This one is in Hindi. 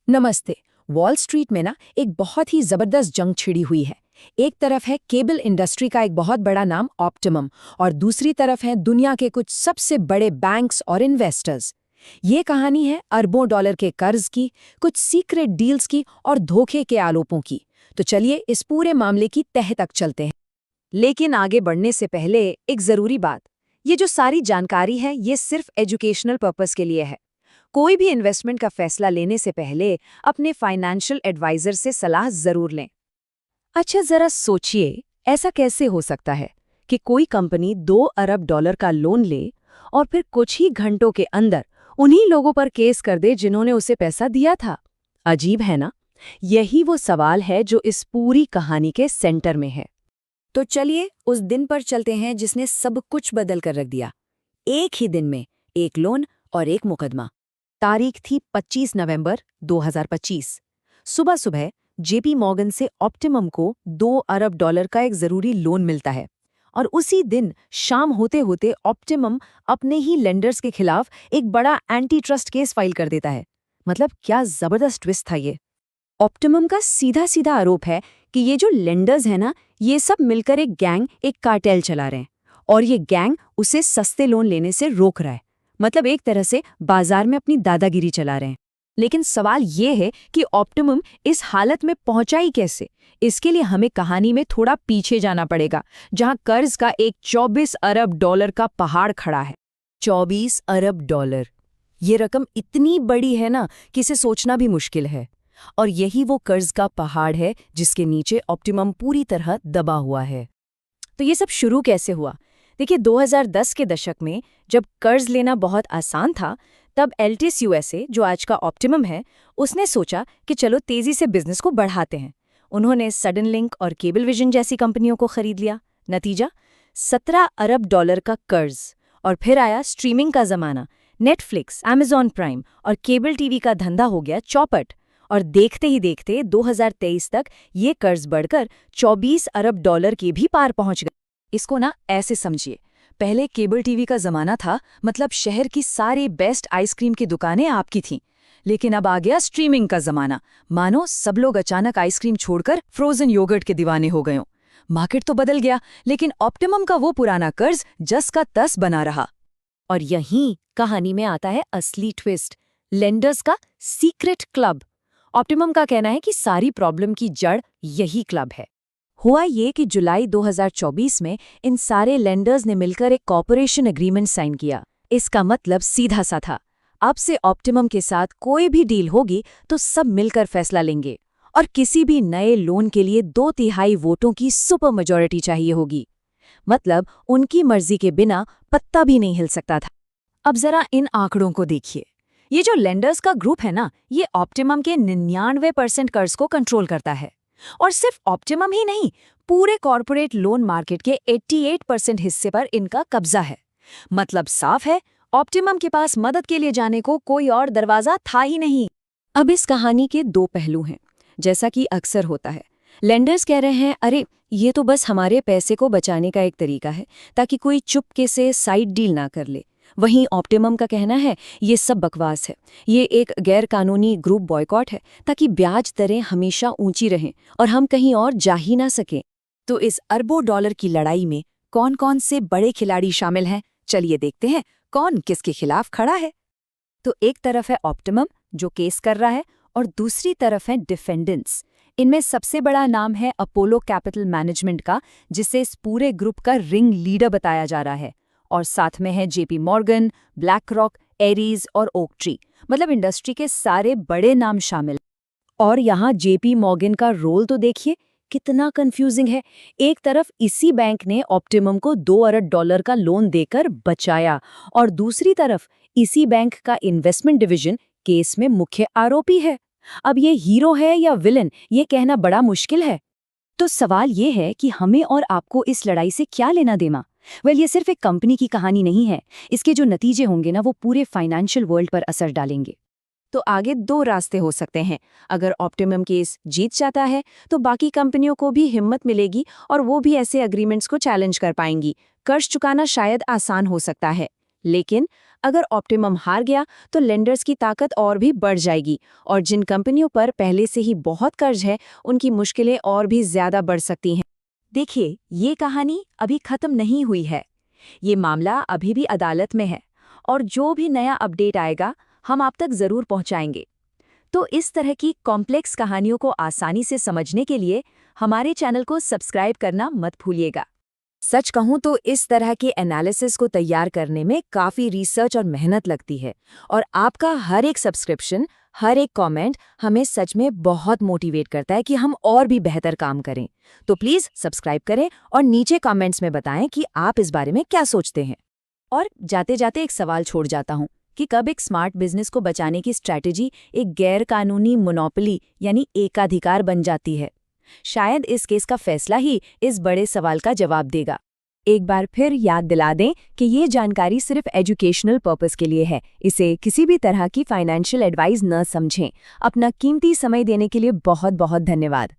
नमस्ते। वॉल स्ट्रीट में ना एक बहुत ही जबरदस्त जंग छिड़ी हुई है। एक तरफ है केबल इंडस्ट्री का एक बहुत बड़ा नाम ऑप्टिमम और दूसरी तरफ है दुनिया के कुछ सबसे बड़े बैंक्स और इन्वेस्टर्स। ये कहानी है अरबों डॉलर के कर्ज की, कुछ सीक्रेट डील्स की और धोखे के आरोपों की। तो चलिए इस पूरे मामले की तह तक चलते हैं। लेकिन आगे बढ़ने से पहले एक जरूरी बात, ये जो सारी जानकारी है ये सिर्फ एजुकेशनल पर्पस के लिए है। कोई भी इन्वेस्टमेंट का फैसला लेने से पहले अपने फाइनेंशियल एडवाइजर से सलाह जरूर लें। अच्छा जरा सोचिए, ऐसा कैसे हो सकता है कि कोई कंपनी 2 अरब डॉलर का लोन ले और फिर कुछ ही घंटों के अंदर उन्हीं लोगों पर केस कर दे जिन्होंने उसे पैसा दिया था। अजीब है ना? यही वो सवाल है जो इस पूरी कहानी के सेंटर में है। तो चलिए उस दिन पर चलते हैं जिसने सब कुछ बदल कर रख दिया। एक ही दिन में एक लोन और एक मुकदमा। तारीख थी 25 नवंबर 2025। सुबह सुबह जेपी मॉर्गन से ऑप्टिमम को 2 अरब डॉलर का एक जरूरी लोन मिलता है और उसी दिन शाम होते होते ऑप्टिमम अपने ही लेंडर्स के खिलाफ एक बड़ा एंटी ट्रस्ट केस फाइल कर देता है। मतलब क्या जबरदस्त ट्विस्ट था ये। ऑप्टिमम का सीधा सीधा आरोप है कि ये जो लेंडर्स हैं ना, ये सब मिलकर एक गैंग, एक कार्टेल चला रहे हैं और ये गैंग उसे सस्ते लोन लेने से रोक रहा है। मतलब एक तरह से बाजार में अपनी दादागिरी चला रहे हैं। लेकिन सवाल ये है कि ऑप्टिमम इस हालत में पहुंचा ही कैसे? इसके लिए हमें कहानी में थोड़ा पीछे जाना पड़ेगा, जहां कर्ज का एक 24 अरब डॉलर का पहाड़ खड़ा है। 24 अरब डॉलर, ये रकम इतनी बड़ी है ना कि इसे सोचना भी मुश्किल है। और यही वो कर्ज का पहाड़ है जिसके नीचे ऑप्टिमम पूरी तरह दबा हुआ है। तो ये सब शुरू कैसे हुआ? देखिए, 2010 के दशक में जब कर्ज लेना बहुत आसान था, तब एल्टिस यूएसए, जो आज का ऑप्टिमम है, उसने सोचा कि चलो तेजी से बिजनेस को बढ़ाते हैं। उन्होंने सडन लिंक और केबल विजन जैसी कंपनियों को खरीद लिया। नतीजा 17 अरब डॉलर का कर्ज। और फिर आया स्ट्रीमिंग का जमाना। नेटफ्लिक्स, अमेजॉन प्राइम और केबल टीवी का धंधा हो गया चौपट। और देखते ही देखते 2023 तक ये कर्ज बढ़कर 24 अरब डॉलर के भी पार पहुंच गए। इसको ना ऐसे समझिए, पहले केबल टीवी का जमाना था, मतलब शहर की सारी बेस्ट आइसक्रीम की दुकानें आपकी थीं। लेकिन अब आ गया स्ट्रीमिंग का जमाना। मानो सब लोग अचानक आइसक्रीम छोड़कर फ्रोजन योगर्ट के दीवाने हो गए हों। मार्केट तो बदल गया, लेकिन ऑप्टिमम का वो पुराना कर्ज जस का तस बना रहा। और यहीं कहानी में आता है असली ट्विस्ट, लेंडर्स का सीक्रेट क्लब। ऑप्टिमम का कहना है कि सारी प्रॉब्लम की जड़ यही क्लब है। हुआ ये कि जुलाई 2024 में इन सारे लेंडर्स ने मिलकर एक कॉर्पोरेशन एग्रीमेंट साइन किया। इसका मतलब सीधा सा था, अब से ऑप्टिमम के साथ कोई भी डील होगी तो सब मिलकर फैसला लेंगे और किसी भी नए लोन के लिए 2/3 वोटों की सुपर मेजॉरिटी चाहिए होगी। मतलब उनकी मर्जी के बिना पत्ता भी नहीं हिल सकता था। अब जरा इन आंकड़ों को देखिए। ये जो लेंडर्स का ग्रुप है ना, ये ऑप्टिमम के 99% कर्ज को कंट्रोल करता है। और सिर्फ ऑप्टिमम ही नहीं, पूरे कॉर्पोरेट लोन मार्केट के 88% हिस्से पर इनका कब्जा है। मतलब साफ है, ऑप्टिमम के पास मदद के लिए जाने को कोई और दरवाजा था ही नहीं। अब इस कहानी के 2 पहलू हैं। जैसा कि अक्सर होता है, लेंडर्स कह रहे हैं, अरे ये तो बस हमारे पैसे को बचाने का एक तरीका है ताकि कोई चुपके से साइड डील ना कर ले। वहीं ऑप्टिमम का कहना है, ये सब बकवास है, ये एक गैर कानूनी ग्रुप बॉयकॉट है ताकि ब्याज दरें हमेशा ऊंची रहें और हम कहीं और जा ही ना सकें। तो इस अरबों डॉलर की लड़ाई में कौन कौन से बड़े खिलाड़ी शामिल हैं? चलिए देखते हैं कौन किसके खिलाफ खड़ा है। तो एक तरफ है ऑप्टिमम जो केस कर रहा है और दूसरी तरफ है डिफेंडेंट्स। इनमें सबसे बड़ा नाम है अपोलो कैपिटल मैनेजमेंट का, जिसे इस पूरे ग्रुप का रिंग लीडर बताया जा रहा है। और साथ में है JP Morgan, black rock, Aries और ओक ट्री। मतलब इंडस्ट्री के सारे बड़े नाम शामिल। और यहाँ जेपी मॉर्गन का रोल तो देखिए कितना कंफ्यूजिंग है। एक तरफ इसी बैंक ने ऑप्टिमम को 2 अरब डॉलर का लोन देकर बचाया और दूसरी तरफ इसी बैंक का इन्वेस्टमेंट डिवीजन केस में मुख्य आरोपी है। अब ये हीरो है या विलन, ये कहना बड़ा मुश्किल है। तो सवाल ये है कि हमें और आपको इस लड़ाई से क्या लेना देना? ये सिर्फ एक कंपनी की कहानी नहीं है। इसके जो नतीजे होंगे ना, वो पूरे फाइनेंशियल वर्ल्ड पर असर डालेंगे। तो आगे 2 रास्ते हो सकते हैं। अगर ऑप्टिमम केस जीत जाता है तो बाकी कंपनियों को भी हिम्मत मिलेगी और वो भी ऐसे एग्रीमेंट्स को चैलेंज कर पाएंगी। कर्ज चुकाना शायद आसान हो सकता है, लेकिन अगर ऑप्टिमम हार गया तो लेंडर्स की ताकत और भी बढ़ जाएगी और जिन कंपनियों पर पहले से ही बहुत कर्ज है उनकी मुश्किलें और भी ज्यादा बढ़ सकती हैं। देखिए, ये कहानी अभी खत्म नहीं हुई है। ये मामला अभी भी अदालत में है और जो भी नया अपडेट आएगा हम आप तक जरूर पहुंचाएंगे। तो इस तरह की कॉम्प्लेक्स कहानियों को आसानी से समझने के लिए हमारे चैनल को सब्सक्राइब करना मत भूलिएगा। सच कहूं तो इस तरह के एनालिसिस को तैयार करने में काफ़ी रिसर्च और मेहनत लगती है, और आपका हर एक सब्सक्रिप्शन, हर एक कमेंट हमें सच में बहुत मोटिवेट करता है कि हम और भी बेहतर काम करें। तो प्लीज़ सब्सक्राइब करें और नीचे कमेंट्स में बताएं कि आप इस बारे में क्या सोचते हैं। और जाते जाते एक सवाल छोड़ जाता हूं कि कब एक स्मार्ट बिजनेस को बचाने की स्ट्रैटेजी एक गैर कानूनी मोनोपोली यानी एकाधिकार बन जाती है। शायद इस केस का फैसला ही इस बड़े सवाल का जवाब देगा। एक बार फिर याद दिला दें कि ये जानकारी सिर्फ एजुकेशनल पर्पस के लिए है। इसे किसी भी तरह की फाइनेंशियल एडवाइस न समझें। अपना कीमती समय देने के लिए बहुत बहुत धन्यवाद।